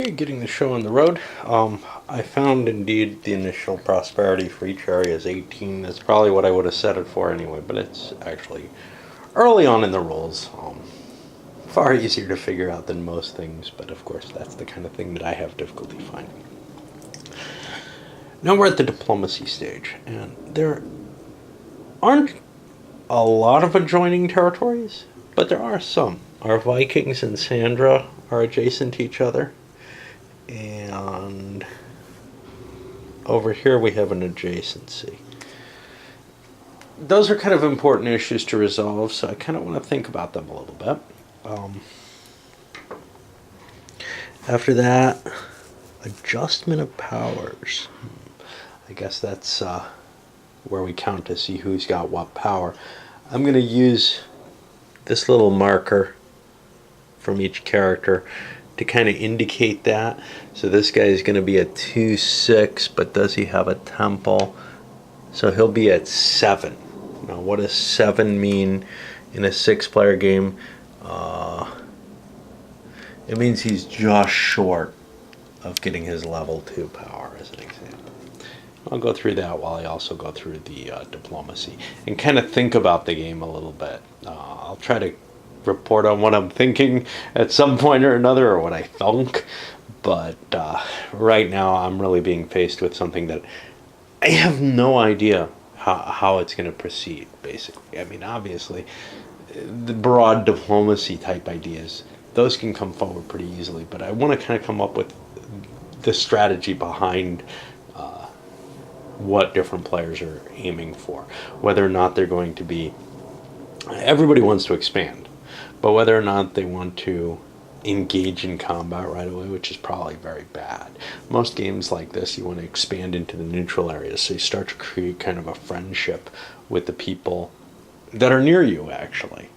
Okay, getting the show on the road. I found indeed the initial prosperity for each area is 18. That's probably what I would have set it for anyway, but it's actually early on in the rules. Far easier to figure out than most things, but of course that's the kind of thing that I have difficulty finding. Now we're at the diplomacy stage, and there aren't a lot of adjoining territories, but there are some. Our Vikings and Sandra are adjacent to each other, and over here we have an adjacency. Those are kind of important issues to resolve, so I kind of want to think about them a little bit. After that, adjustment of powers. I guess that's where we count to see who's got what power. I'm going to use this little marker from each character to kind of indicate that. So this guy is going to be at 2-6, but does he have a temple? So he'll be at 7. Now what does 7 mean in a 6-player game? It means he's just short of getting his level 2 power, as an example. I'll go through that while I also go through the diplomacy and kind of think about the game a little bit. I'll try to report on what I'm thinking at some point or another, or what I thunk, but right now I'm really being faced with something that I have no idea how it's going to proceed, basically. I mean, obviously, the broad diplomacy type ideas, those can come forward pretty easily, but I want to kind of come up with the strategy behind what different players are aiming for. Whether or not they're going to be... Everybody wants to expand, but whether or not they want to engage in combat right away, which is probably very bad. Most games like this, you want to expand into the neutral areas, so you start to create kind of a friendship with the people that are near you, actually,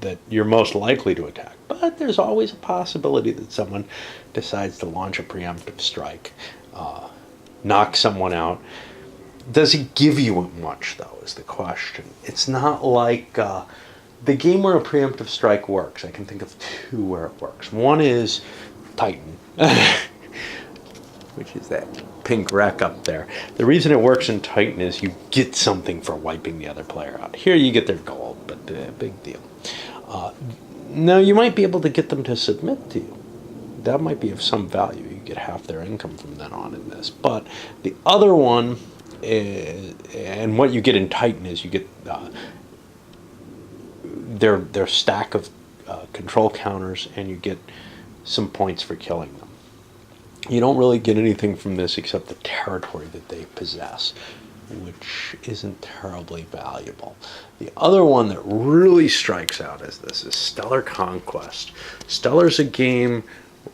that you're most likely to attack. But there's always a possibility that someone decides to launch a preemptive strike, knock someone out. Does he give you much, though, is the question. It's not like the game where a preemptive strike works. I can think of 2 where it works. One is Titan, which is that pink wreck up there. The reason it works in Titan is you get something for wiping the other player out. Here you get their gold, but big deal. Now you might be able to get them to submit to you. That might be of some value. You get half their income from then on in this. But the other one is, and what you get in Titan is you get their stack of control counters, and you get some points for killing them. You don't really get anything from this except the territory that they possess, which isn't terribly valuable. The other one that really strikes out as this is Stellar Conquest. Stellar's a game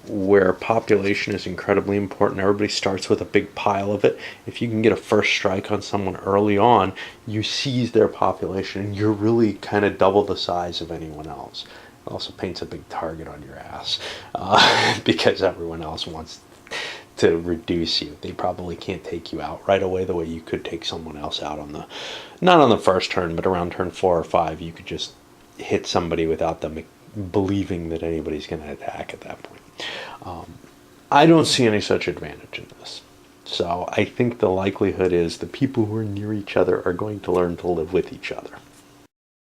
where population is incredibly important. Everybody starts with a big pile of it. If you can get a first strike on someone early on, you seize their population, and you're really kind of double the size of anyone else. It also paints a big target on your ass because everyone else wants to reduce you. They probably can't take you out right away the way you could take someone else out on not on the first turn, but around turn 4 or 5, you could just hit somebody without them believing that anybody's going to attack at that point. I don't see any such advantage in this. So I think the likelihood is the people who are near each other are going to learn to live with each other.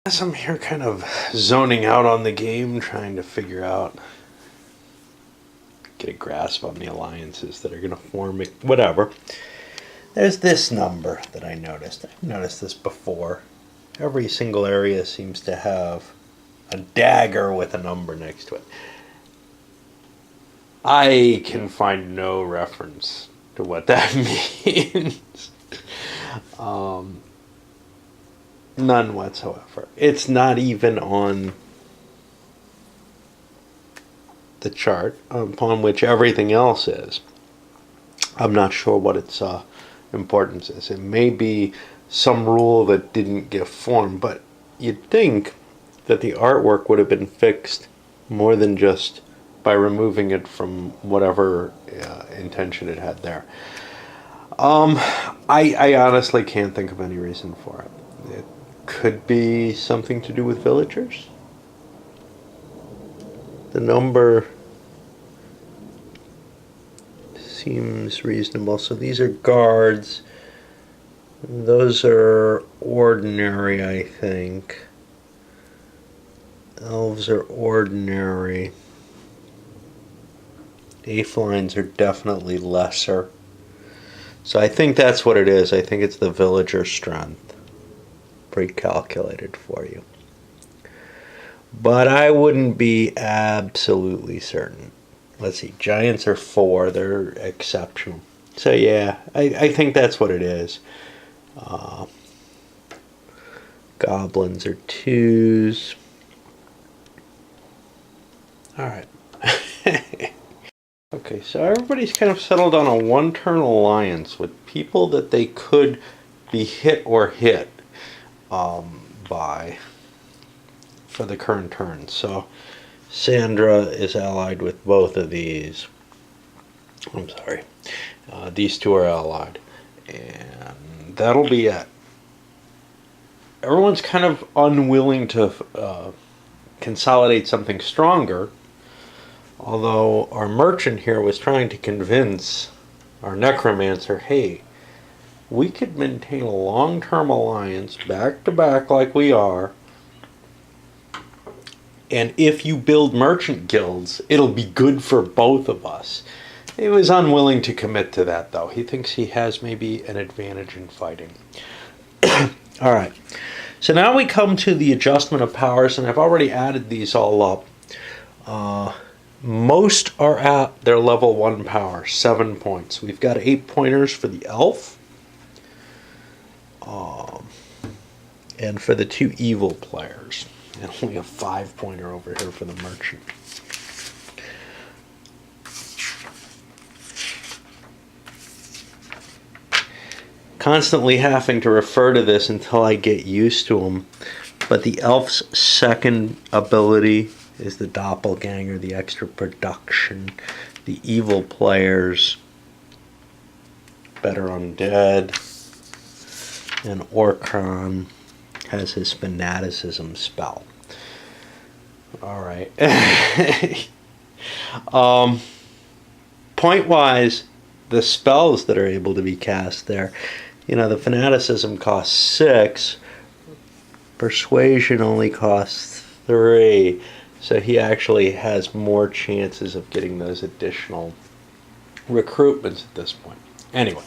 As I'm here kind of zoning out on the game, trying to figure out, get a grasp on the alliances that are going to form it, whatever. There's this number that I noticed. I've noticed this before. Every single area seems to have a dagger with a number next to it. I can find no reference to what that means. None whatsoever. It's not even on the chart upon which everything else is. I'm not sure what its importance is. It may be some rule that didn't give form, but you'd think that the artwork would have been fixed more than just by removing it from whatever intention it had there. I honestly can't think of any reason for it. It could be something to do with villagers. The number seems reasonable. So these are guards. Those are ordinary, I think. Elves are ordinary. Afelines are definitely lesser. So I think that's what it is. I think it's the villager strength. Pre-calculated for you. But I wouldn't be absolutely certain. Let's see. Giants are 4. They're exceptional. So yeah, I think that's what it is. Goblins are 2s. Alright. Okay, so everybody's kind of settled on a one-turn alliance with people that they could be hit or hit by for the current turn. So Sandra is allied with both of these. I'm sorry. These two are allied. And that'll be it. Everyone's kind of unwilling to consolidate something stronger. Although our merchant here was trying to convince our necromancer, hey, we could maintain a long-term alliance back to back like we are. And if you build merchant guilds, it'll be good for both of us. He was unwilling to commit to that, though. He thinks he has maybe an advantage in fighting. All right. So now we come to the adjustment of powers, and I've already added these all up. Most are at their level 1 power, 7 points. We've got 8 pointers for the elf. And for the 2 evil players. And only a 5-pointer over here for the merchant. Constantly having to refer to this until I get used to them. But the elf's second ability is the doppelganger, the extra production. The evil players, better undead. And Orkron has his fanaticism spell. Alright. Point-wise, the spells that are able to be cast there, the fanaticism costs 6. Persuasion only costs 3. So he actually has more chances of getting those additional recruitments at this point. Anyway.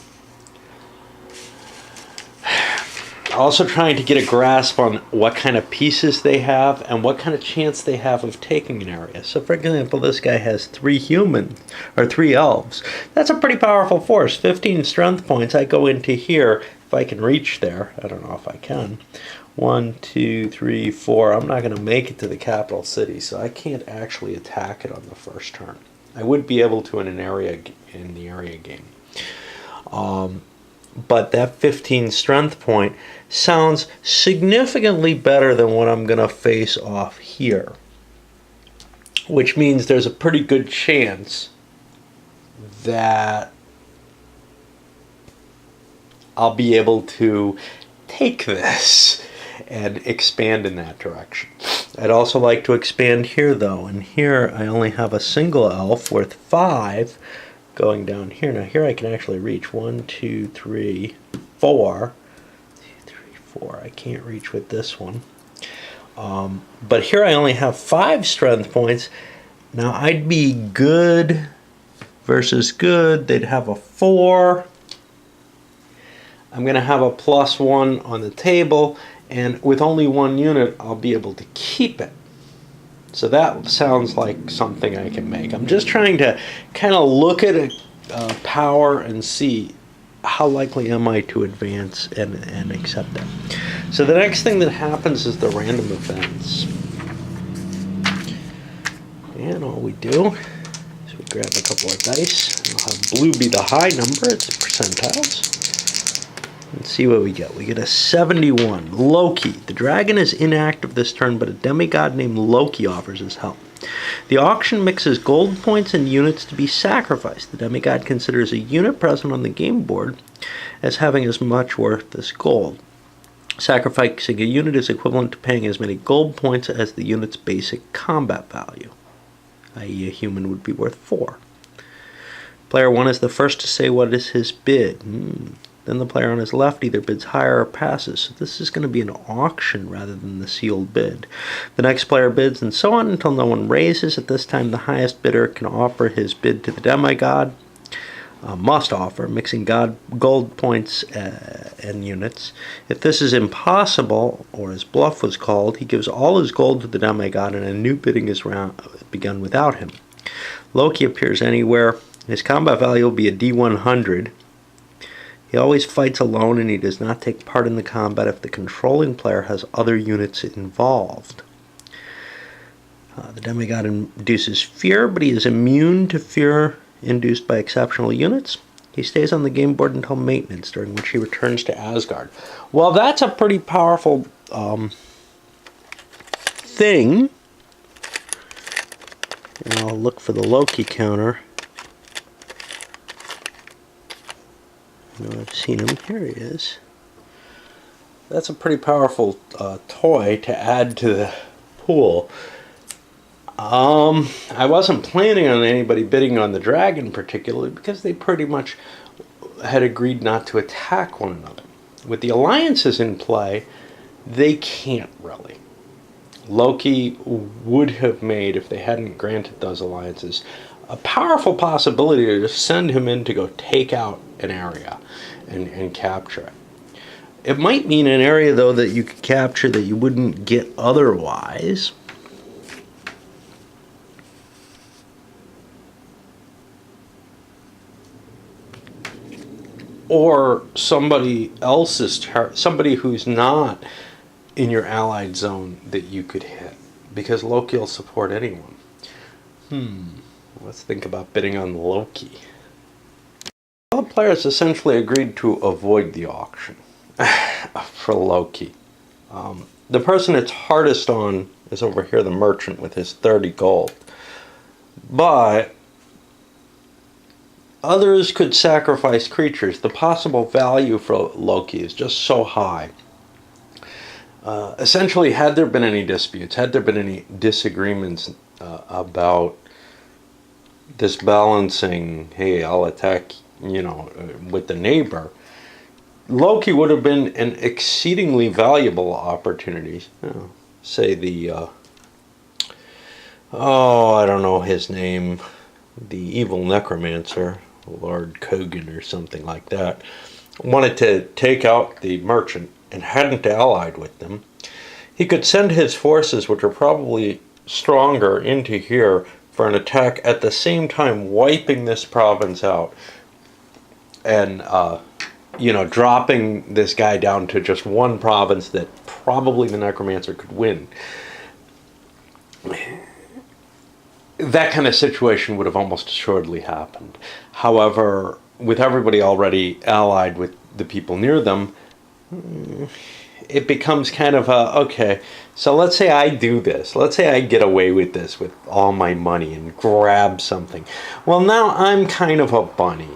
Also trying to get a grasp on what kind of pieces they have and what kind of chance they have of taking an area. So for example, this guy has 3 humans, or 3 elves. That's a pretty powerful force. 15 strength points. I go into here, if I can reach there. I don't know if I can. 1, 2, 3, 4. I'm not going to make it to the capital city, so I can't actually attack it on the first turn. I would be able to in the area game. But that 15 strength point sounds significantly better than what I'm going to face off here. Which means there's a pretty good chance that I'll be able to take this and expand in that direction. I'd also like to expand here, though. And here I only have a single elf worth 5. Going down here. Now here I can actually reach 1, 2, 3, 4. 2, 3, 4. I can't reach with this one. But here I only have 5 strength points. Now I'd be good versus good. They'd have a 4. I'm going to have a +1 on the table. And with only 1 unit, I'll be able to keep it. So that sounds like something I can make. I'm just trying to kind of look at a power and see how likely am I to advance and accept that. So the next thing that happens is the random events. And all we do is we grab a couple of dice. And I'll have blue be the high number. It's percentiles. And see what we get. We get a 71. Loki. The dragon is inactive this turn, but a demigod named Loki offers his help. The auction mixes gold points and units to be sacrificed. The demigod considers a unit present on the game board as having as much worth as gold. Sacrificing a unit is equivalent to paying as many gold points as the unit's basic combat value, i.e. a human would be worth 4. Player 1 is the first to say what is his bid. Then the player on his left either bids higher or passes. So this is going to be an auction rather than the sealed bid. The next player bids and so on until no one raises. At this time, the highest bidder can offer his bid to the demigod. Must offer, mixing gold points and units. If this is impossible, or his bluff was called, he gives all his gold to the demigod and a new bidding is begun without him. Loki appears anywhere. His combat value will be a D100. He always fights alone and he does not take part in the combat if the controlling player has other units involved. The demigod induces fear, but he is immune to fear induced by exceptional units. He stays on the game board until maintenance, during which he returns to Asgard. Well, that's a pretty powerful thing. And I'll look for the Loki counter. I know I've seen him. Here he is. That's a pretty powerful toy to add to the pool. I wasn't planning on anybody bidding on the dragon particularly because they pretty much had agreed not to attack one another. With the alliances in play, they can't really. Loki would have made, if they hadn't granted those alliances, a powerful possibility to just send him in to go take out an area and capture it. It might mean an area, though, that you could capture that you wouldn't get otherwise. Or somebody else's, somebody who's not in your allied zone that you could hit. Because Loki will support anyone. Let's think about bidding on Loki. All players essentially agreed to avoid the auction for Loki. The person it's hardest on is over here, the merchant with his 30 gold. But others could sacrifice creatures. The possible value for Loki is just so high. Essentially, had there been any disputes, had there been any disagreements about this balancing, hey, I'll attack, with the neighbor, Loki would have been an exceedingly valuable opportunity. Say the, I don't know his name, the evil necromancer, Lord Kogan or something like that, wanted to take out the merchant and hadn't allied with them. He could send his forces, which are probably stronger, into here for an attack, at the same time wiping this province out and dropping this guy down to just one province that probably the necromancer could win. That kind of situation would have almost assuredly happened. However, with everybody already allied with the people near them, it becomes kind of okay, so let's say I do this. Let's say I get away with this with all my money and grab something. Well, now I'm kind of a bunny.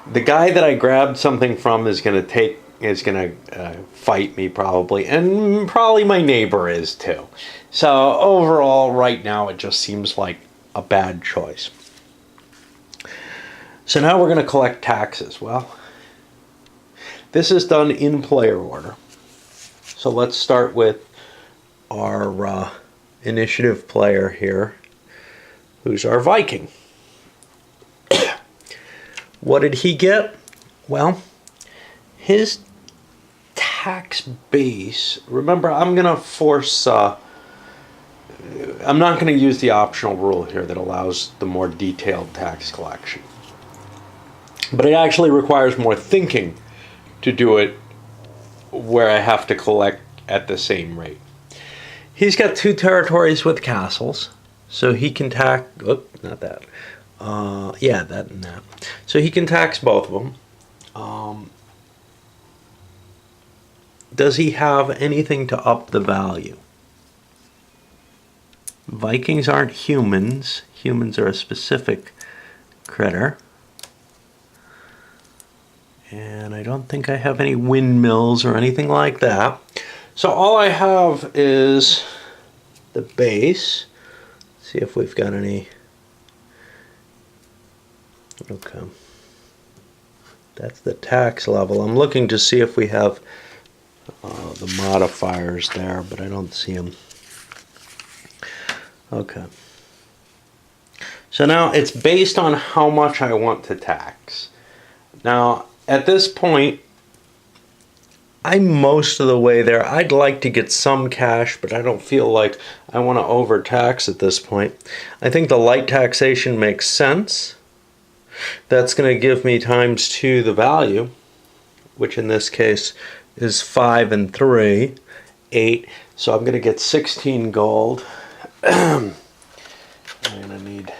The guy that I grabbed something from is going to fight me probably, and probably my neighbor is too. So overall, right now, it just seems like a bad choice. So now we're going to collect taxes. Well, this is done in player order. So let's start with our initiative player here, who's our Viking. What did he get? Well, his tax base, remember, I'm going to force, I'm not going to use the optional rule here that allows the more detailed tax collection. But it actually requires more thinking to do it where I have to collect at the same rate. He's got 2 territories with castles, so he can tax, not that. Yeah, that and that. So he can tax both of them. Does he have anything to up the value? Vikings aren't humans. Humans are a specific critter. And I don't think I have any windmills or anything like that. So all I have is the base. Let's see if we've got any. Okay. That's the tax level. I'm looking to see if we have the modifiers there, but I don't see them. Okay. So now it's based on how much I want to tax. Now, at this point, I'm most of the way there. I'd like to get some cash, but I don't feel like I want to overtax at this point. I think the light taxation makes sense. That's going to give me times 2 the value, which in this case is 5 and 3, 8. So I'm going to get 16 gold. I'm going to need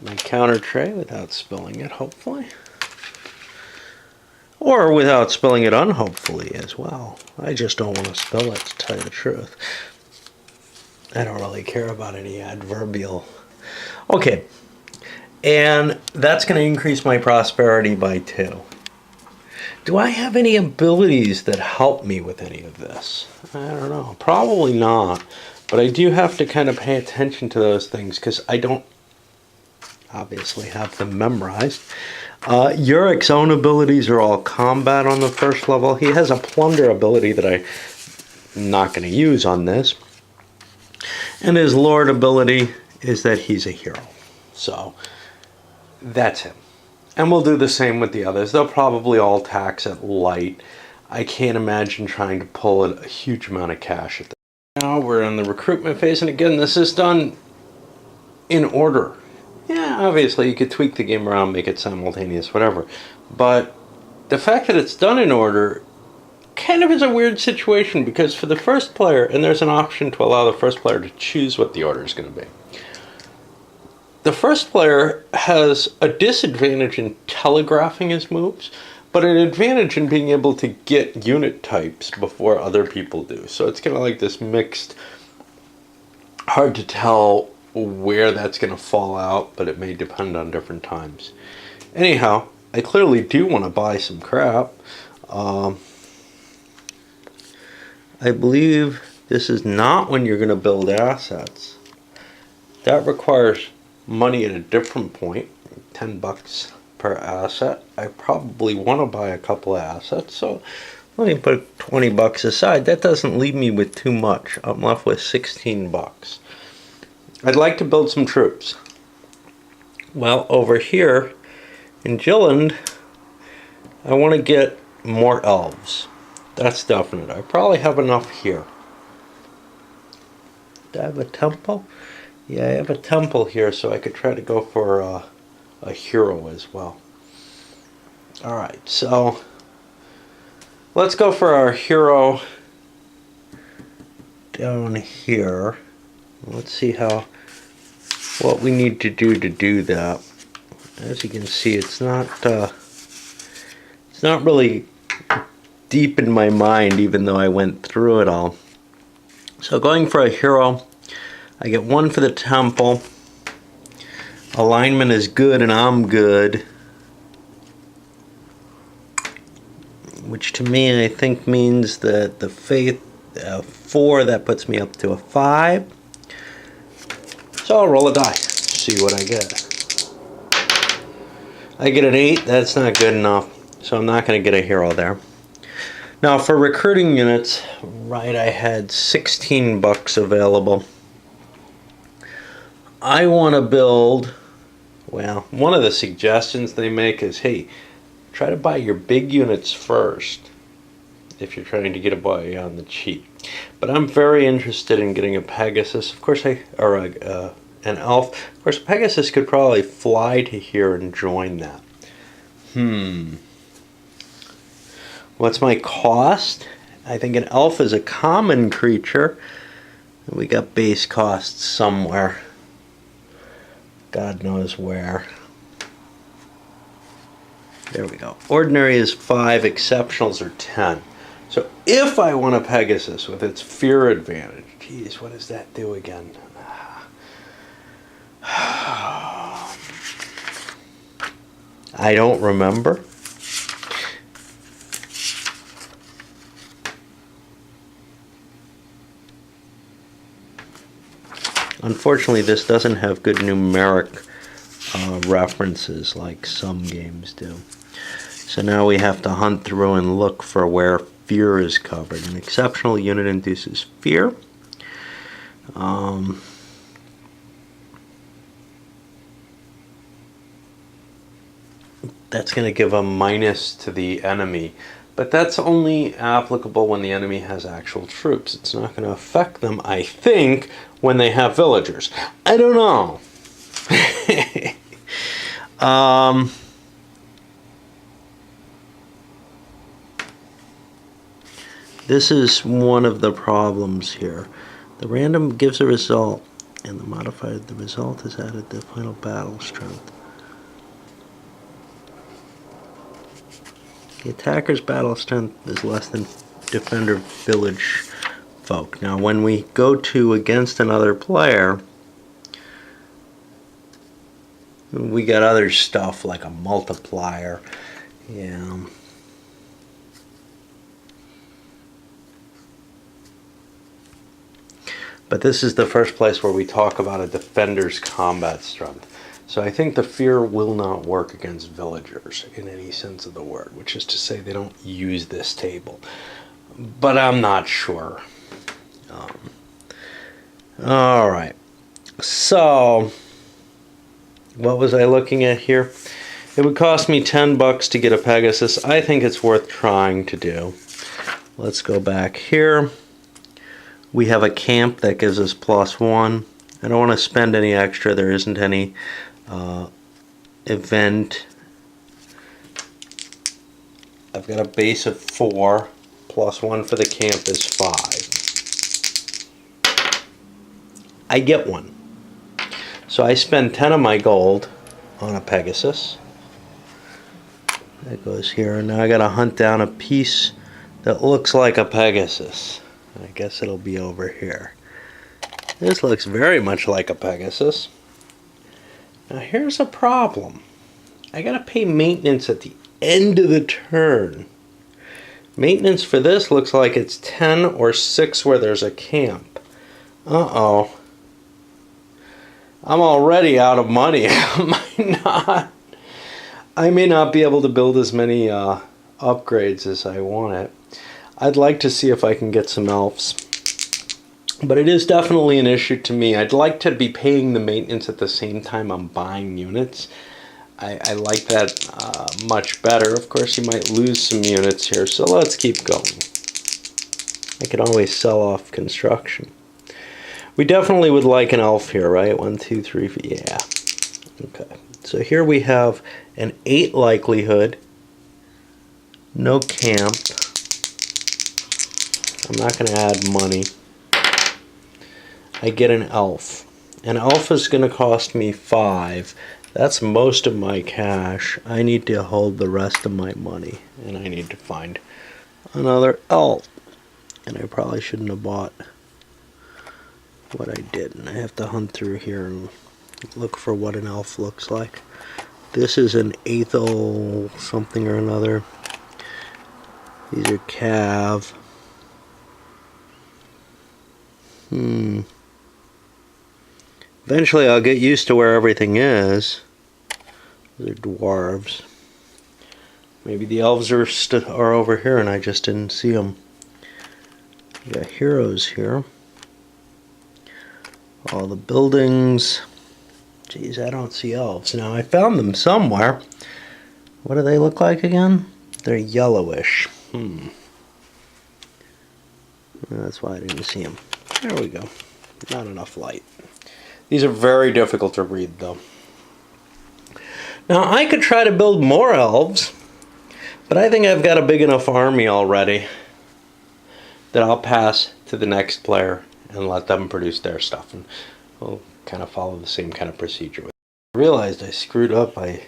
my counter tray without spilling it, hopefully. Or without spilling it unhopefully as well. I just don't want to spill it, to tell you the truth. I don't really care about any adverbial. Okay, and that's going to increase my prosperity by 2. Do I have any abilities that help me with any of this? I don't know. Probably not. But I do have to kind of pay attention to those things because I don't obviously have them memorized. Yurik's own abilities are all combat on the first level. He has a plunder ability that I'm not going to use on this. And his lord ability is that he's a hero. So that's him. And we'll do the same with the others. They'll probably all tax at light. I can't imagine trying to pull a huge amount of cash at this. Now we're in the recruitment phase, and again, this is done in order. Yeah, obviously you could tweak the game around, make it simultaneous, whatever. But the fact that it's done in order kind of is a weird situation, because for the first player, and there's an option to allow the first player to choose what the order is going to be. The first player has a disadvantage in telegraphing his moves, but an advantage in being able to get unit types before other people do. So it's kind of like this mixed, hard to tell where that's going to fall out, but it may depend on different times. Anyhow, I clearly do want to buy some crap. I believe this is not when you're going to build assets. That requires money at a different point, $10 per asset. I probably want to buy a couple of assets, so let me put $20 aside. That doesn't leave me with too much. I'm left with $16. I'd like to build some troops. Well, over here in Jylland, I want to get more elves. That's definite. I probably have enough here. Do I have a temple? Yeah, I have a temple here, so I could try to go for a hero as well. Alright, so let's go for our hero down here. Let's see what we need to do that. As you can see, it's not really deep in my mind, even though I went through it all. So going for a hero, I get 1 for the temple. Alignment is good and I'm good, which to me I think means that the faith 4, that puts me up to a 5. So I'll roll a die, see what I get. I get an 8, that's not good enough, so I'm not going to get a hero there. Now for recruiting units, right, I had $16 available. I want to build, well, one of the suggestions they make is, hey, try to buy your big units first if you're trying to get a buy on the cheap. But I'm very interested in getting a Pegasus. Of course, an elf. Of course, Pegasus could probably fly to here and join that. What's my cost? I think an elf is a common creature. We got base costs somewhere. God knows where. There we go. Ordinary is 5, exceptionals are 10. So if I want a Pegasus with its fear advantage, geez, what does that do again? I don't remember. Unfortunately, this doesn't have good numeric references like some games do. So now we have to hunt through and look for where fear is covered. An exceptional unit induces fear. That's going to give a minus to the enemy. But that's only applicable when the enemy has actual troops. It's not going to affect them, I think, when they have villagers. I don't know. This is one of the problems here. The random gives a result, and the modified the result is added to final battle strength. The attacker's battle strength is less than defender village folk. Now when we go to against another player, we got other stuff like a multiplier. Yeah. But this is the first place where we talk about a defender's combat strength. So I think the fear will not work against villagers in any sense of the word, which is to say they don't use this table. But I'm not sure. All right. So what was I looking at here? It would cost me $10 to get a Pegasus. I think it's worth trying to do. Let's go back here. We have a camp that gives us +1. I don't want to spend any extra. There isn't any event. I've got a base of 4. +1 for the camp is 5. I get one. So I spend 10 of my gold on a Pegasus. That goes here. And now I got to hunt down a piece that looks like a Pegasus. I guess it'll be over here. This looks very much like a Pegasus. Now here's a problem. I gotta pay maintenance at the end of the turn. Maintenance for this looks like it's 10 or 6 where there's a camp. Uh-oh. I'm already out of money. Am I not? I may not be able to build as many upgrades as I want it. I'd like to see if I can get some elves. But it is definitely an issue to me. I'd like to be paying the maintenance at the same time I'm buying units. I like that much better. Of course, you might lose some units here, so let's keep going. I can always sell off construction. We definitely would like an elf here, right? 1, 2, 3, 4, yeah. Okay, so here we have an 8 likelihood. No camp. I'm not going to add money. I get an elf. An elf is going to cost me 5. That's most of my cash. I need to hold the rest of my money. And I need to find another elf. And I probably shouldn't have bought what I did. And I have to hunt through here and look for what an elf looks like. This is an Aethel something or another. These are Cav. Eventually I'll get used to where everything is. They're dwarves. Maybe the elves are over here and I just didn't see them. We got heroes here. All the buildings. Geez, I don't see elves. Now I found them somewhere. What do they look like again? They're yellowish. That's why I didn't see them. There we go. Not enough light. These are very difficult to read, though. Now, I could try to build more elves, but I think I've got a big enough army already that I'll pass to the next player and let them produce their stuff. And we'll kind of follow the same kind of procedure. I realized I screwed up. I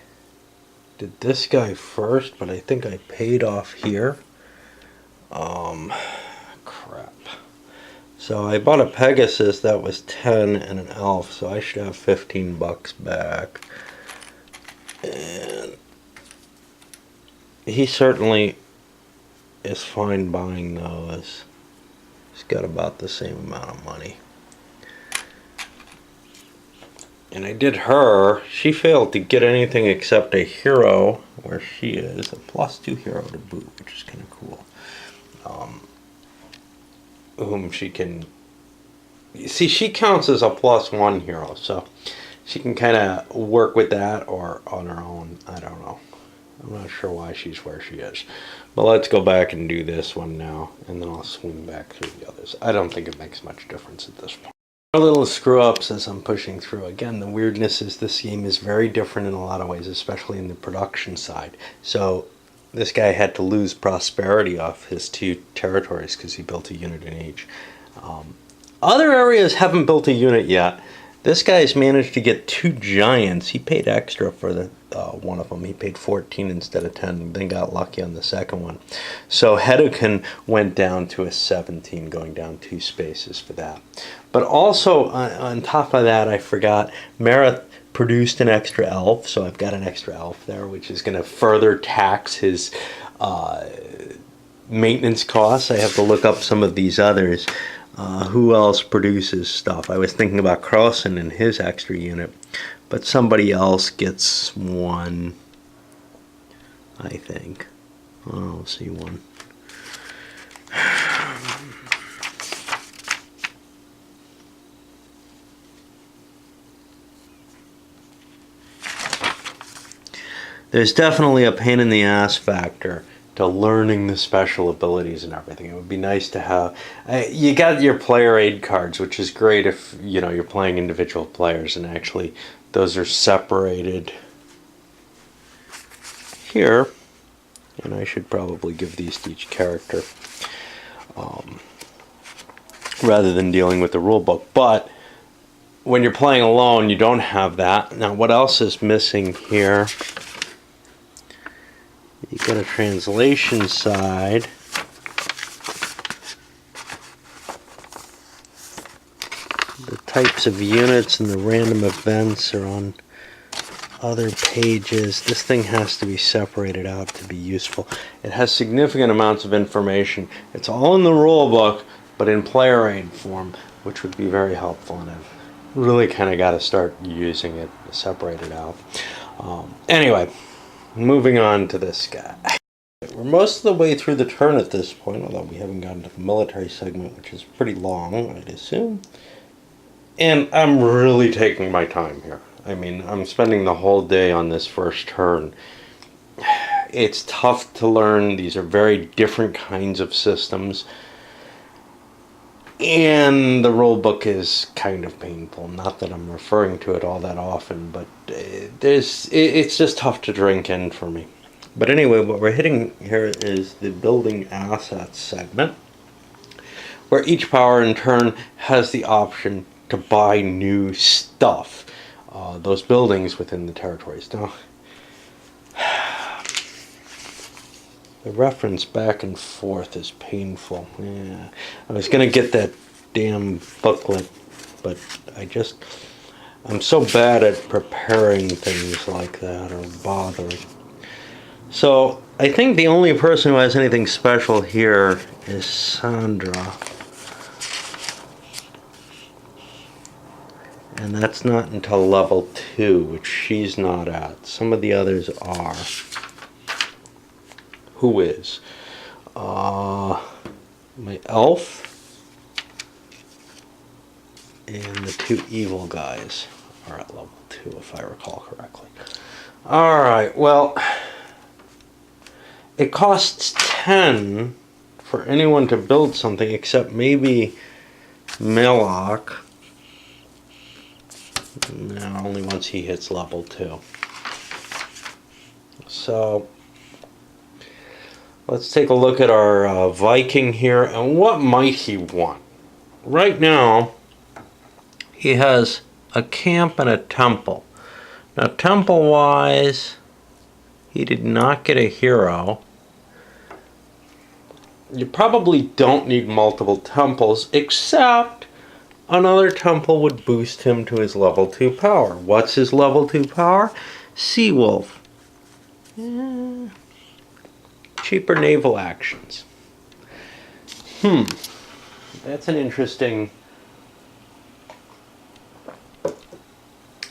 did this guy first, but I think I paid off here. Crap. So I bought a Pegasus that was 10 and an elf, so I should have $15 back. And he certainly is fine buying those. He's got about the same amount of money. And I did her. She failed to get anything except a hero, where she is a +2 hero to boot, which is kind of cool. Whom she can... See, she counts as a +1 hero, so she can kind of work with that or on her own. I don't know. I'm not sure why she's where she is. But let's go back and do this one now, and then I'll swing back through the others. I don't think it makes much difference at this point. A little screw-ups as I'm pushing through. Again, the weirdness is this game is very different in a lot of ways, especially in the production side. So this guy had to lose prosperity off his 2 territories because he built a unit in each. Other areas haven't built a unit yet. This guy's managed to get 2 giants. He paid extra for the one of them. He paid 14 instead of 10, then got lucky on the second one. So Hedekin went down to a 17, going down 2 spaces for that. But also, on top of that, I forgot, Mareth produced an extra elf, so I've got an extra elf there, which is going to further tax his maintenance costs. I have to look up some of these others. Who else produces stuff? I was thinking about Carlson and his extra unit, but somebody else gets 1, I think. I'll see 1. There's definitely a pain in the ass factor to learning the special abilities and everything. It would be nice to have... you got your player aid cards, which is great if you're playing individual players, and actually those are separated here. And I should probably give these to each character rather than dealing with the rule book. But when you're playing alone, you don't have that. Now, what else is missing here? You got a translation side. The types of units and the random events are on other pages. This thing has to be separated out to be useful. It has significant amounts of information. It's all in the rule book, but in player aid form, which would be very helpful, and I've really kind of got to start using it to separate it out. Anyway, moving on to this guy. We're most of the way through the turn at this point, although we haven't gotten to the military segment, which is pretty long, I'd assume. And I'm really taking my time here. I mean, I'm spending the whole day on this first turn. It's tough to learn. These are very different kinds of systems. And the rule book is kind of painful. Not that I'm referring to it all that often, but it's just tough to drink in for me. But anyway, what we're hitting here is the building assets segment, where each power in turn has the option to buy new stuff. Those buildings within the territories. Now, the reference back and forth is painful. Yeah, I was going to get that damn booklet, but I'm so bad at preparing things like that, or bothering. So, I think the only person who has anything special here is Sandra. And that's not until level 2, which she's not at. Some of the others are. Who is? My elf and the 2 evil guys are at level 2, if I recall correctly. Alright, well, it costs 10 for anyone to build something, except maybe Melok. No, only once he hits level 2. So, let's take a look at our Viking here, and what might he want? Right now, he has a camp and a temple. Now, temple-wise, he did not get a hero. You probably don't need multiple temples, except another temple would boost him to his level 2 power. What's his level 2 power? Seawolf. Cheaper naval actions. That's an interesting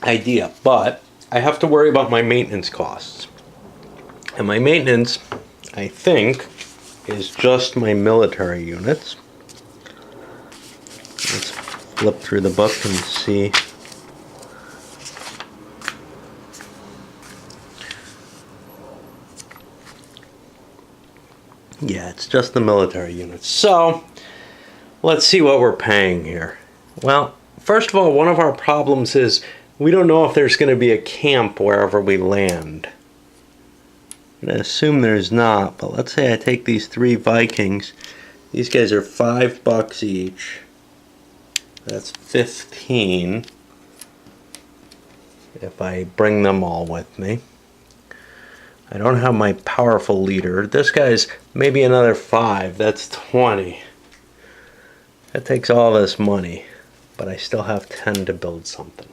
idea, but I have to worry about my maintenance costs. And my maintenance, I think, is just my military units. Let's flip through the book and see. Yeah, it's just the military units. So, let's see what we're paying here. Well, first of all, one of our problems is we don't know if there's going to be a camp wherever we land. I assume there's not, but let's say I take these 3 Vikings. These guys are $5 each. That's 15 if I bring them all with me. I don't have my powerful leader. This guy's maybe another 5. That's 20. That takes all this money, but I still have 10 to build something.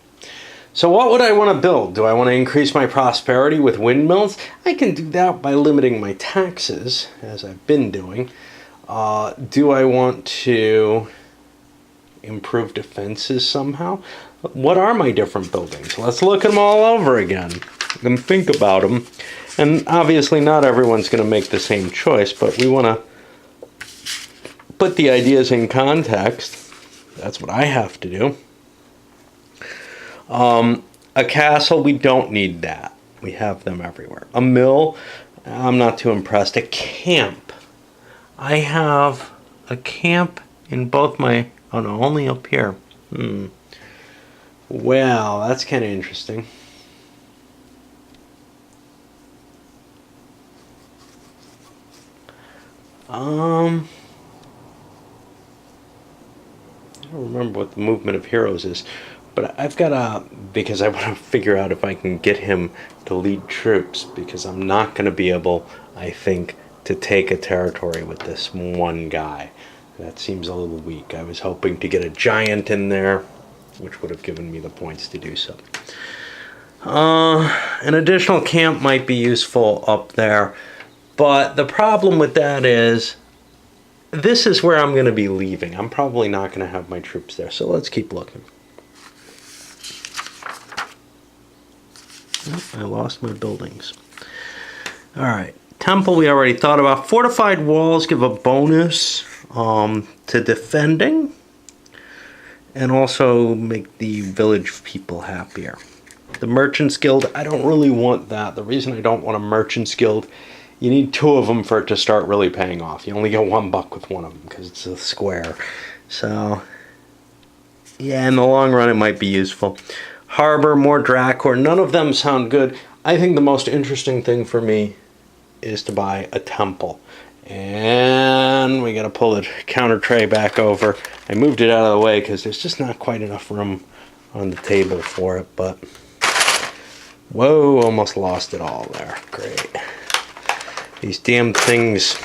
So what would I want to build? Do I want to increase my prosperity with windmills? I can do that by limiting my taxes, as I've been doing. Do I want to improve defenses somehow? What are my different buildings? Let's look them all over again and think about them. And obviously not everyone's going to make the same choice, but we want to put the ideas in context. That's what I have to do. A castle, we don't need that. We have them everywhere. A mill, I'm not too impressed. A camp. I have a camp in both my... Oh no, only up here. Well, that's kind of interesting. I don't remember what the movement of heroes is, but I've got to, because I want to figure out if I can get him to lead troops, because I'm not going to be able, I think, to take a territory with this one guy. That seems a little weak. I was hoping to get a giant in there, which would have given me the points to do so. An additional camp might be useful up there, but the problem with that is this is where I'm going to be leaving. I'm probably not going to have my troops there, so let's keep looking. Oh, I lost my buildings. All right, temple we already thought about. Fortified walls give a bonus to defending and also make the village people happier. The Merchants Guild, I don't really want that. The reason I don't want a Merchants Guild, you need 2 of them for it to start really paying off. You only get $1 with one of them because it's a square. So, yeah, in the long run it might be useful. Harbor, more Dracor, none of them sound good. I think the most interesting thing for me is to buy a temple. And we gotta pull the counter tray back over. I moved it out of the way because there's just not quite enough room on the table for it, but whoa, almost lost it all there. Great. These damn things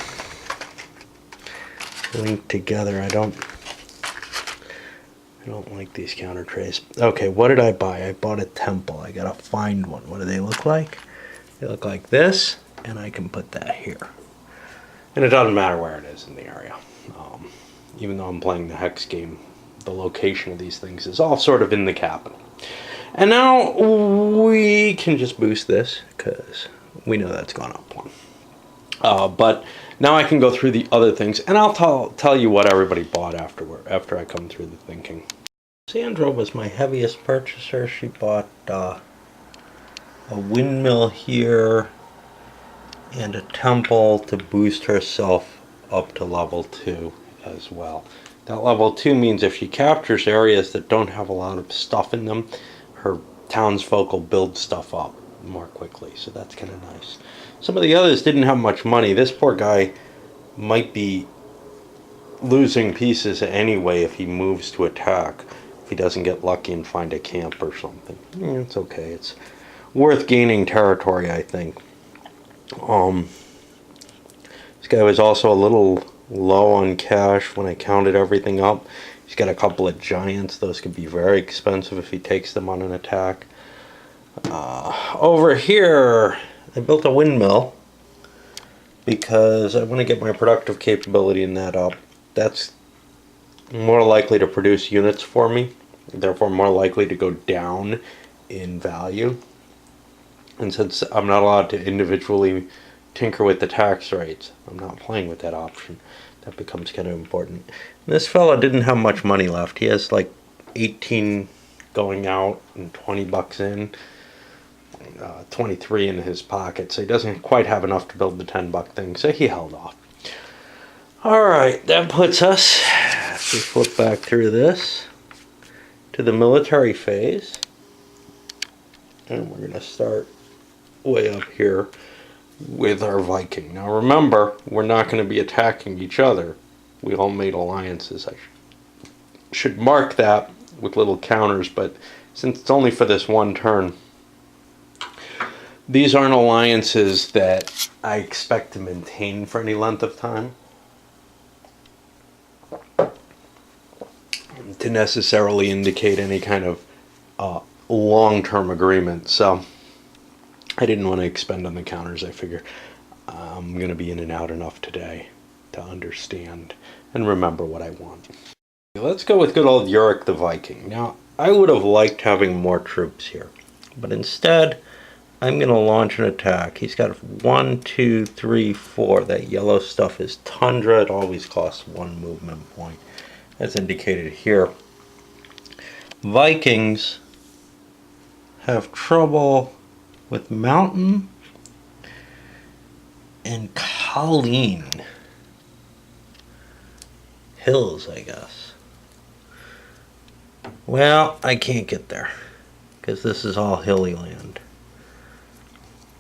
linked together. I don't like these counter trays. Okay, what did I buy? I bought a temple. I gotta find one. What do they look like? They look like this, and I can put that here. And it doesn't matter where it is in the area. Even though I'm playing the hex game, the location of these things is all sort of in the capital. And now we can just boost this because we know that's gone up 1. But now I can go through the other things, and I'll tell you what everybody bought after I come through the thinking. Sandra was my heaviest purchaser. She bought a windmill here and a temple to boost herself up to level 2 as well. That level 2 means if she captures areas that don't have a lot of stuff in them, her townsfolk will build stuff up more quickly, so that's kind of nice. Some of the others didn't have much money. This poor guy might be losing pieces anyway if he moves to attack, if he doesn't get lucky and find a camp or something. Yeah, it's okay. It's worth gaining territory, I think. This guy was also a little low on cash when I counted everything up. He's got a couple of giants. Those could be very expensive if he takes them on an attack. Over here, I built a windmill because I want to get my productive capability in that up. That's more likely to produce units for me, therefore more likely to go down in value. And since I'm not allowed to individually tinker with the tax rates, I'm not playing with that option. That becomes kind of important. And this fella didn't have much money left. He has like 18 going out and 20 bucks in, 23 in his pocket. So he doesn't quite have enough to build the 10-buck thing. So he held off. All right, that puts us, if we flip back through this, to the military phase. And we're going to start way up here with our Viking. Now remember, we're not going to be attacking each other. We all made alliances. I should mark that with little counters, but since it's only for this one turn, these aren't alliances that I expect to maintain for any length of time, to necessarily indicate any kind of long-term agreement. So I didn't want to expend on the counters. I figure I'm going to be in and out enough today to understand and remember what I want. Let's go with good old Yorick the Viking. Now, I would have liked having more troops here, but instead I'm going to launch an attack. He's got 1, 2, 3, 4. That yellow stuff is tundra. It always costs 1 movement point, as indicated here. Vikings have trouble with mountain and Colleen. Hills, I guess. Well, I can't get there because this is all hilly land,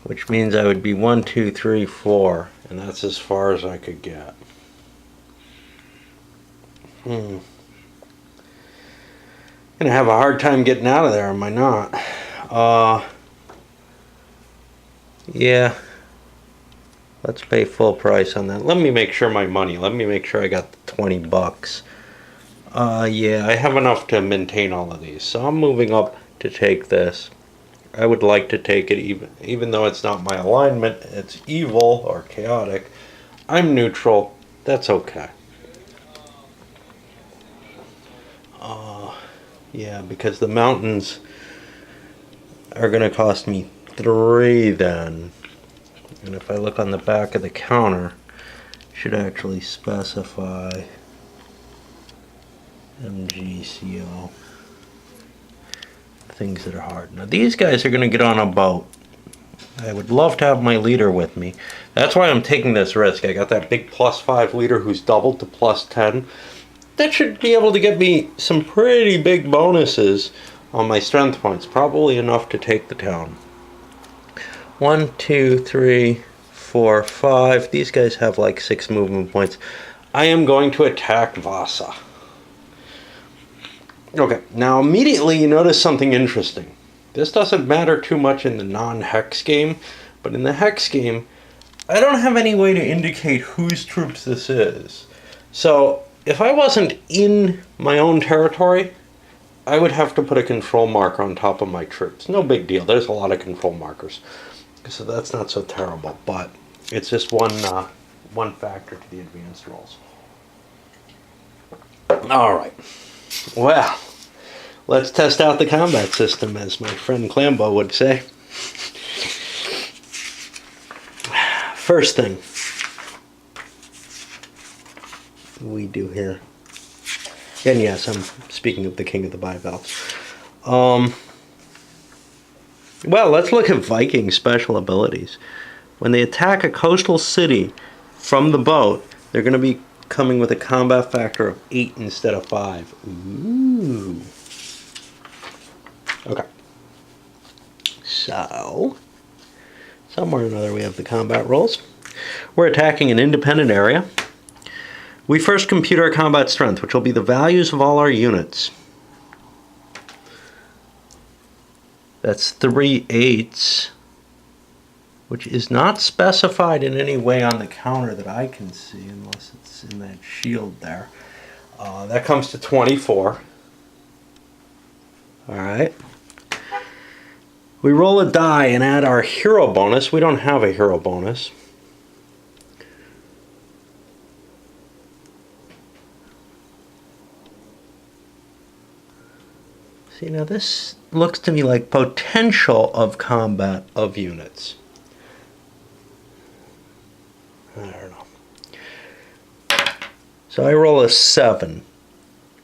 which means I would be 1, 2, 3, 4, and that's as far as I could get. Gonna have a hard time getting out of there, am I not? Yeah. Let's pay full price on that. Let me make sure my money. Let me make sure I got the 20 bucks. Yeah, I have enough to maintain all of these. So I'm moving up to take this. I would like to take it even though it's not my alignment. It's evil or chaotic. I'm neutral. That's okay. Yeah, because the mountains are going to cost me 3 then. And if I look on the back of the counter, it should actually specify MGCO. Things that are hard. Now these guys are going to get on a boat. I would love to have my leader with me. That's why I'm taking this risk. I got that big +5 leader who's doubled to +10. That should be able to get me some pretty big bonuses on my strength points. Probably enough to take the town. 1, 2, 3, 4, 5. These guys have like 6 movement points. I am going to attack Vasa. Okay, now immediately you notice something interesting. This doesn't matter too much in the non-hex game, but in the hex game, I don't have any way to indicate whose troops this is. So if I wasn't in my own territory, I would have to put a control marker on top of my troops. No big deal. There's a lot of control markers, so that's not so terrible. But it's just one factor to the advanced rolls. All right. Well, let's test out the combat system, as my friend Clambo would say. First thing we do here, and yes, I'm speaking of the King of the Bivalves. Well, let's look at Viking special abilities. When they attack a coastal city from the boat, they're going to be coming with a combat factor of 8 instead of 5. Ooh. Okay. So, somewhere or another we have the combat rolls. We're attacking an independent area. We first compute our combat strength, which will be the values of all our units. That's 3 8s, which is not specified in any way on the counter that I can see, unless it's in that shield there. That comes to 24. Alright. We roll a die and add our hero bonus. We don't have a hero bonus. See, now this looks to me like potential of combat of units. I don't know. So I roll a 7.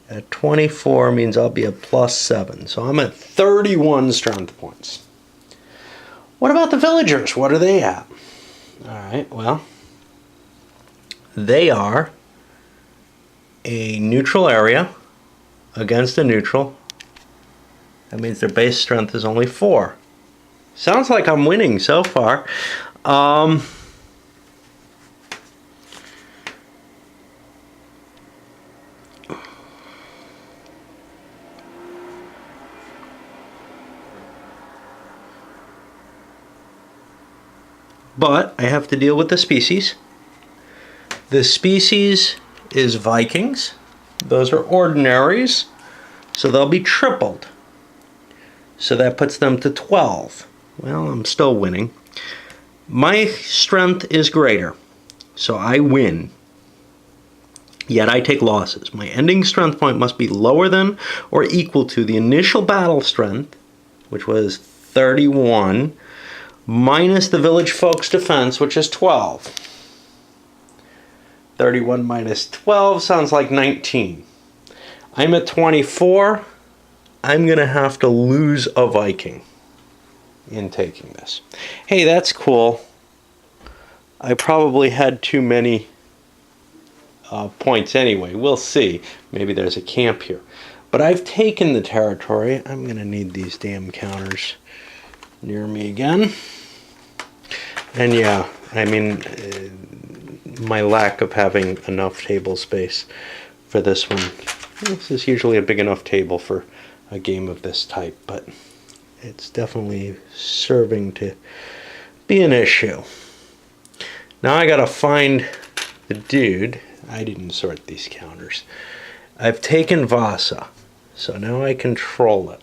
At 24 means I'll be a +7. So I'm at 31 strength points. What about the villagers? What are they at? Alright, well, they are a neutral area against a neutral. That means their base strength is only 4. Sounds like I'm winning so far. But I have to deal with the species. The species is Vikings. Those are ordinaries, so they'll be tripled. So that puts them to 12. Well, I'm still winning. My strength is greater, so I win. Yet I take losses. My ending strength point must be lower than or equal to the initial battle strength, which was 31, minus the village folks' defense, which is 12. 31 minus 12 sounds like 19. I'm at 24. I'm going to have to lose a Viking in taking this. Hey, that's cool. I probably had too many points anyway. We'll see. Maybe there's a camp here. But I've taken the territory. I'm going to need these damn counters near me again. And yeah, I mean, my lack of having enough table space for this one. This is usually a big enough table for a game of this type, but it's definitely serving to be an issue. Now I gotta find the dude. I didn't sort these counters. I've taken Vasa, so now I control it.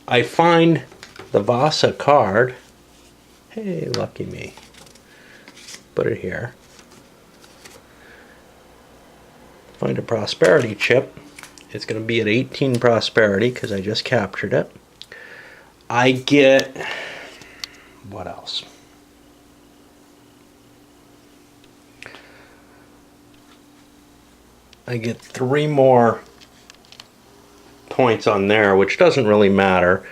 I find the Vasa card. Hey, lucky me. Put it here. Find a prosperity chip. It's going to be at 18 prosperity because I just captured it. I get... what else? I get 3 more points on there, which doesn't really matter,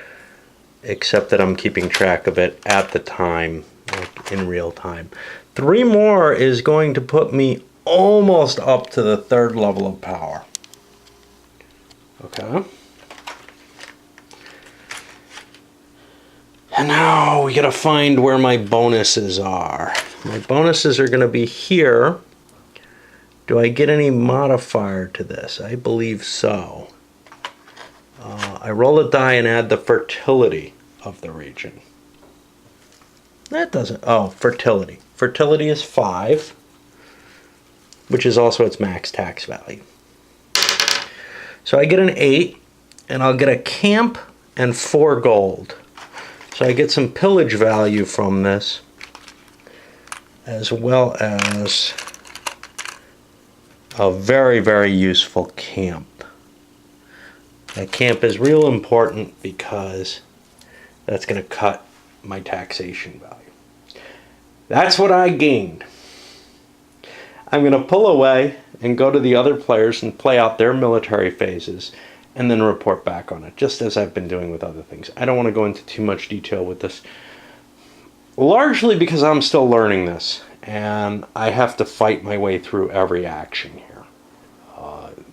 except that I'm keeping track of it at the time, like in real time. 3 more is going to put me almost up to the 3rd level of power. Okay. And now we gotta find where my bonuses are. My bonuses are gonna be here. Do I get any modifier to this? I believe so. I roll a die and add the fertility of the region. That doesn't... oh, fertility. Fertility is 5, which is also its max tax value. So I get an 8, and I'll get a camp and 4 gold. So I get some pillage value from this, as well as a very, very useful camp. That camp is real important because that's going to cut my taxation value. That's what I gained. I'm going to pull away and go to the other players and play out their military phases and then report back on it, just as I've been doing with other things. I don't want to go into too much detail with this, largely because I'm still learning this and I have to fight my way through every action here.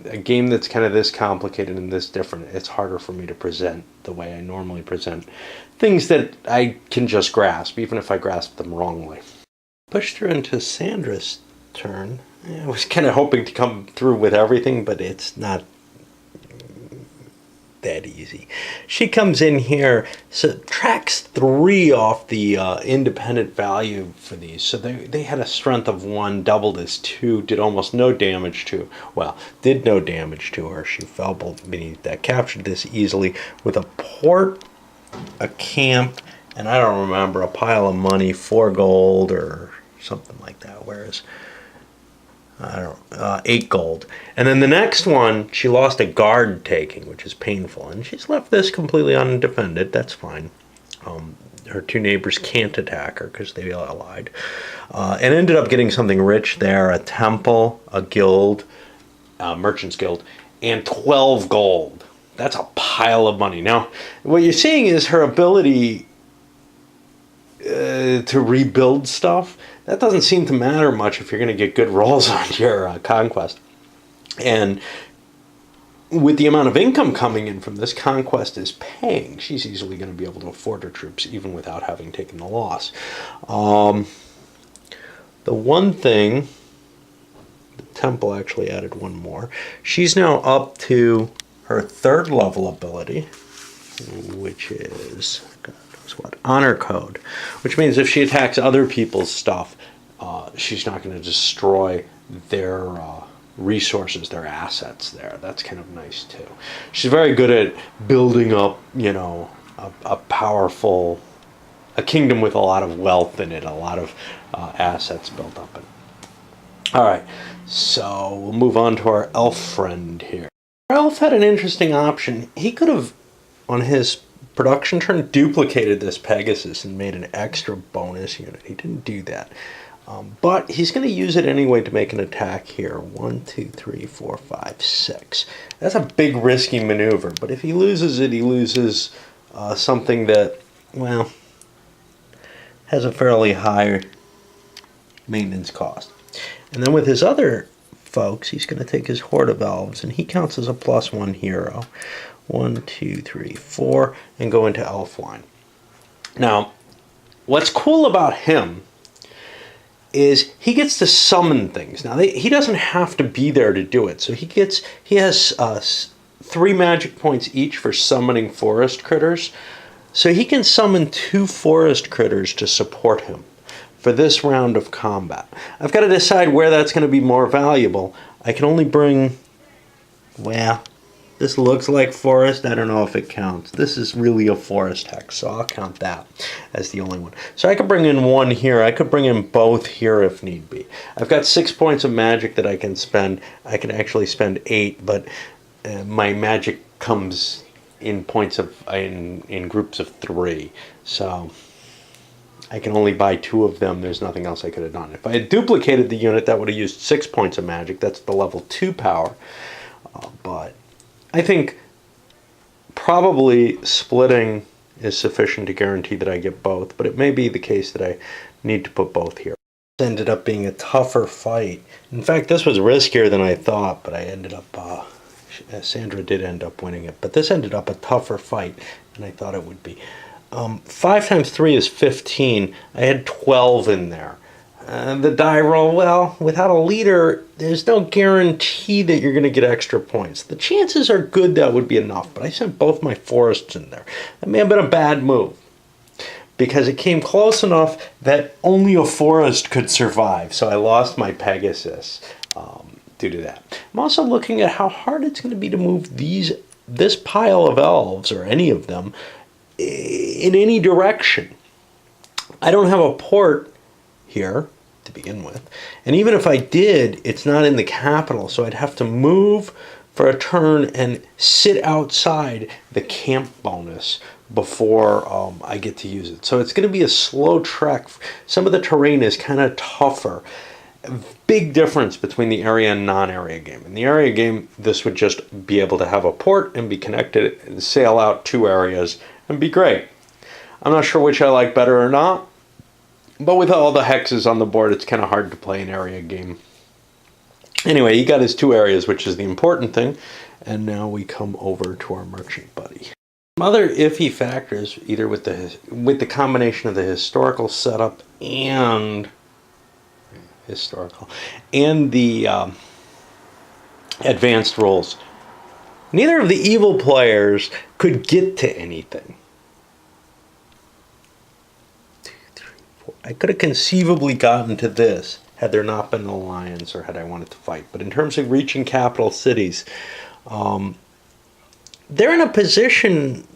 A game that's kind of this complicated and this different, it's harder for me to present the way I normally present things that I can just grasp, even if I grasp them wrongly. Push through into Sandra's turn. I was kind of hoping to come through with everything, but it's not that easy. She comes in here, subtracts 3 off the independent value for these. So they had a strength of 1, doubled as 2, did almost no damage to, well, did no damage to her. She fell beneath that. Captured this easily with a port, a camp, and I don't remember, a pile of money, 4 gold or something like that. Whereas I don't 8 gold. And then the next one, she lost a guard taking, which is painful. And she's left this completely undefended. That's fine. Her 2 neighbors can't attack her because they allied. And ended up getting something rich there, a temple, a guild, a merchant's guild, and 12 gold. That's a pile of money. Now, what you're seeing is her ability to rebuild stuff. That doesn't seem to matter much if you're going to get good rolls on your conquest. And with the amount of income coming in from this, conquest is paying. She's easily going to be able to afford her troops even without having taken the loss. The one thing, the temple actually added one more. She's now up to her 3rd level ability, which is what, honor code, which means if she attacks other people's stuff, she's not going to destroy their resources, their assets there. That's kind of nice too. She's very good at building up, a powerful, a kingdom with a lot of wealth in it, a lot of assets built up in it. All right, so we'll move on to our elf friend here. Our elf had an interesting option. He could have, on his production turn, duplicated this Pegasus and made an extra bonus unit. He didn't do that. But he's going to use it anyway to make an attack here. 1, 2, 3, 4, 5, 6. That's a big risky maneuver. But if he loses it, he loses something that, well, has a fairly high maintenance cost. And then with his other folks, he's going to take his Horde of Elves, and he counts as a +1 hero. 1, 2, 3, 4, and go into elf line. Now, what's cool about him is he gets to summon things. Now, he doesn't have to be there to do it. So he has 3 magic points each for summoning forest critters. So he can summon 2 forest critters to support him for this round of combat. I've got to decide where that's going to be more valuable. I can only bring, well, this looks like forest. I don't know if it counts. This is really a forest hex, so I'll count that as the only one. So I could bring in 1 here. I could bring in both here if need be. I've got 6 points of magic that I can spend. I can actually spend 8, but my magic comes in points of in groups of 3. So I can only buy 2 of them. There's nothing else I could have done. If I had duplicated the unit, that would have used 6 points of magic. That's the level 2 power. But I think probably splitting is sufficient to guarantee that I get both, but it may be the case that I need to put both here. This ended up being a tougher fight. In fact, this was riskier than I thought, but I ended up, Sandra did end up winning it, but this ended up a tougher fight than I thought it would be. 5 times 3 is 15. I had 12 in there. The die roll, well, without a leader, there's no guarantee that you're going to get extra points. The chances are good that would be enough, but I sent both my forests in there. That may have been a bad move, because it came close enough that only a forest could survive, so I lost my Pegasus due to that. I'm also looking at how hard it's going to be to move this pile of elves, or any of them, in any direction. I don't have a port here to begin with, and even if I did, it's not in the capital, so I'd have to move for a turn and sit outside the camp bonus before I get to use it. So it's going to be a slow trek. Some of the terrain is kind of tougher. Big difference between the area and non-area game. In the area game, this would just be able to have a port and be connected and sail out 2 areas and be great. I'm not sure which I like better or not, but with all the hexes on the board, it's kind of hard to play an area game. Anyway, he got his 2 areas, which is the important thing, and now we come over to our merchant buddy. Some other iffy factors, either with the combination of the historical setup and the advanced rolls. Neither of the evil players could get to anything. 2, 3, 4. I could have conceivably gotten to this had there not been an alliance or had I wanted to fight. But in terms of reaching capital cities, they're in a position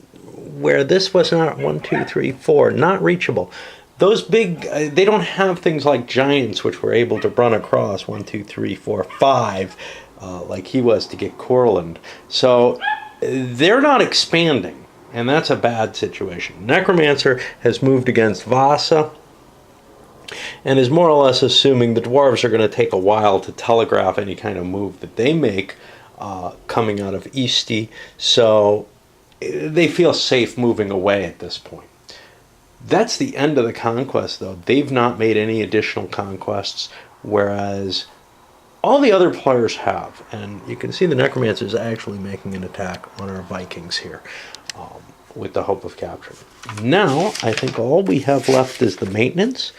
where this was not 1, 2, 3, 4, not reachable. those big, they don't have things like giants, which were able to run across 1, 2, 3, 4, 5, like he was to get Courland. So they're not expanding, and that's a bad situation. Necromancer has moved against Vasa, and is more or less assuming the dwarves are going to take a while to telegraph any kind of move that they make coming out of Easti, so they feel safe moving away at this point. That's the end of the conquest, though. They've not made any additional conquests, whereas all the other players have. And you can see the Necromancer is actually making an attack on our Vikings here, with the hope of capturing. Now, I think all we have left is the maintenance,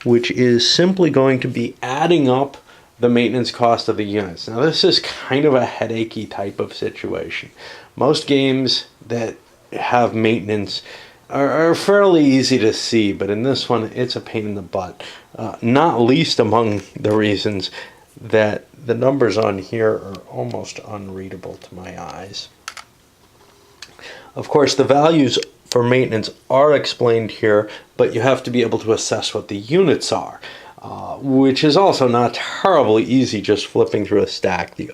which is simply going to be adding up the maintenance cost of the units. Now, this is kind of a headachy type of situation. Most games that have maintenance are fairly easy to see, but in this one, it's a pain in the butt. Not least among the reasons that the numbers on here are almost unreadable to my eyes. Of course, the values for maintenance are explained here, but you have to be able to assess what the units are, which is also not terribly easy just flipping through a stack. The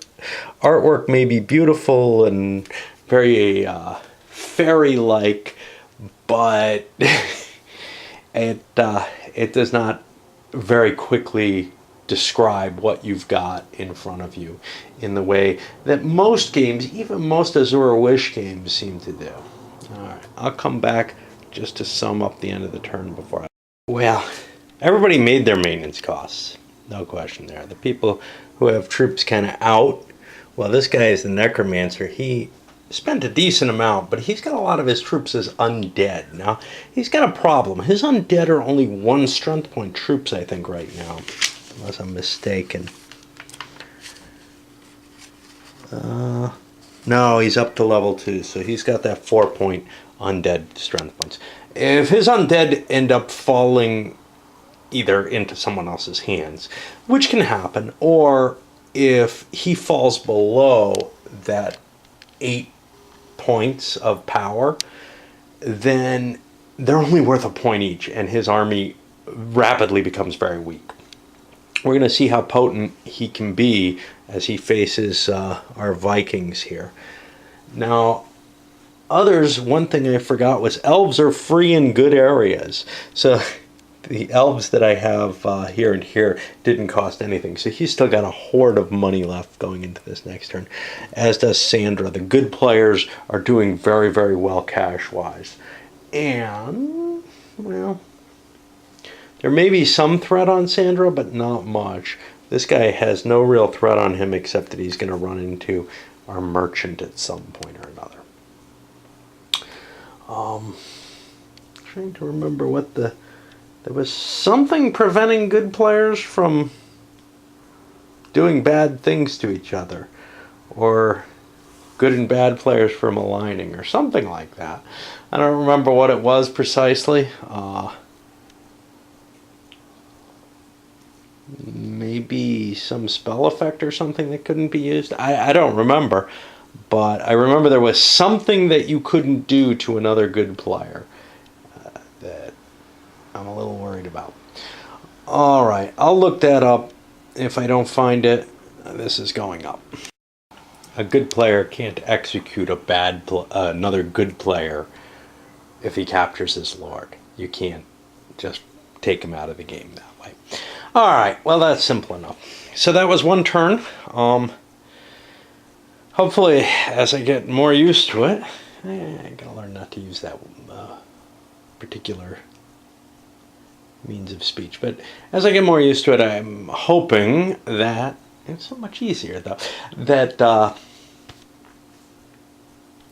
artwork may be beautiful and very fairy-like, but it does not very quickly describe what you've got in front of you in the way that most games, even most Azure Wish games, seem to do. Alright, I'll come back just to sum up the end of the turn before I... Well, everybody made their maintenance costs. No question there. The people who have troops kind of out, well, this guy is the Necromancer. He spent a decent amount, but he's got a lot of his troops as undead. Now, he's got a problem. His undead are only 1 strength point troops, I think, right now, unless I'm mistaken. No, he's up to level 2, so he's got that 4-point undead strength points. If his undead end up falling either into someone else's hands, which can happen, or if he falls below that 8 points of power, then they're only worth a point each, and his army rapidly becomes very weak. We're going to see how potent he can be as he faces our Vikings here. Now, others, one thing I forgot was elves are free in good areas. So the elves that I have here and here didn't cost anything. So he's still got a hoard of money left going into this next turn, as does Sandra. The good players are doing very, very well cash-wise. And, well, there may be some threat on Sandra, but not much. This guy has no real threat on him except that he's going to run into our merchant at some point or another. Trying to remember what there was something preventing good players from doing bad things to each other, or good and bad players from aligning, or something like that. I don't remember what it was precisely. Maybe some spell effect or something that couldn't be used. I don't remember, but I remember there was something that you couldn't do to another good player that I'm a little worried about. Alright, I'll look that up. If I don't find it, this is going up. A good player can't execute another good player if he captures his lord. You can't just take him out of the game that way. Alright, well, that's simple enough. So that was one turn. Hopefully, as I get more used to it, I gotta learn not to use that particular means of speech. But as I get more used to it, I'm hoping that it's so much easier, though, that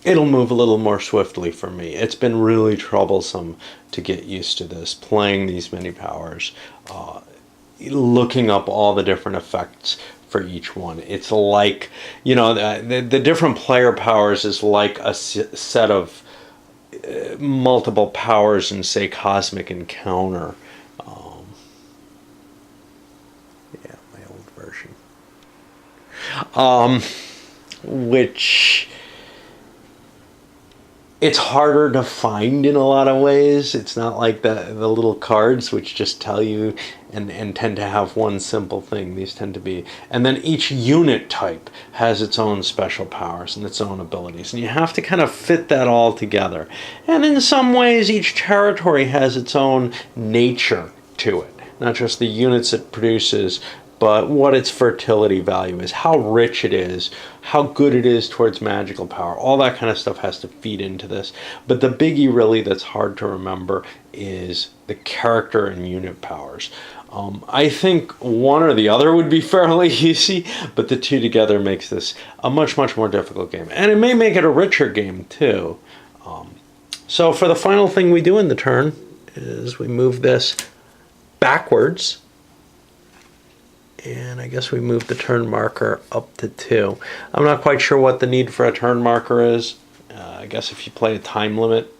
it'll move a little more swiftly for me. It's been really troublesome to get used to this, playing these many powers, looking up all the different effects for each one. It's like, you know, the different player powers is like a set of multiple powers in, say, Cosmic Encounter. Yeah, my old version. Which It's harder to find in a lot of ways. It's not like the little cards which just tell you and tend to have one simple thing. These tend to be, and then each unit type has its own special powers and its own abilities, and you have to kind of fit that all together. And in some ways, each territory has its own nature to it, not just the units it produces, but what its fertility value is, how rich it is, how good it is towards magical power. All that kind of stuff has to feed into this. But the biggie really that's hard to remember is the character and unit powers. I think one or the other would be fairly easy, but the two together makes this a much, much more difficult game. And it may make it a richer game too. So for the final thing we do in the turn is we move this backwards. And I guess we move the turn marker up to 2. I'm not quite sure what the need for a turn marker is. I guess if you play a time limit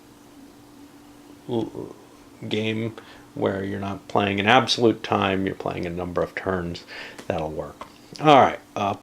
game where you're not playing an absolute time, you're playing a number of turns, that'll work. All right,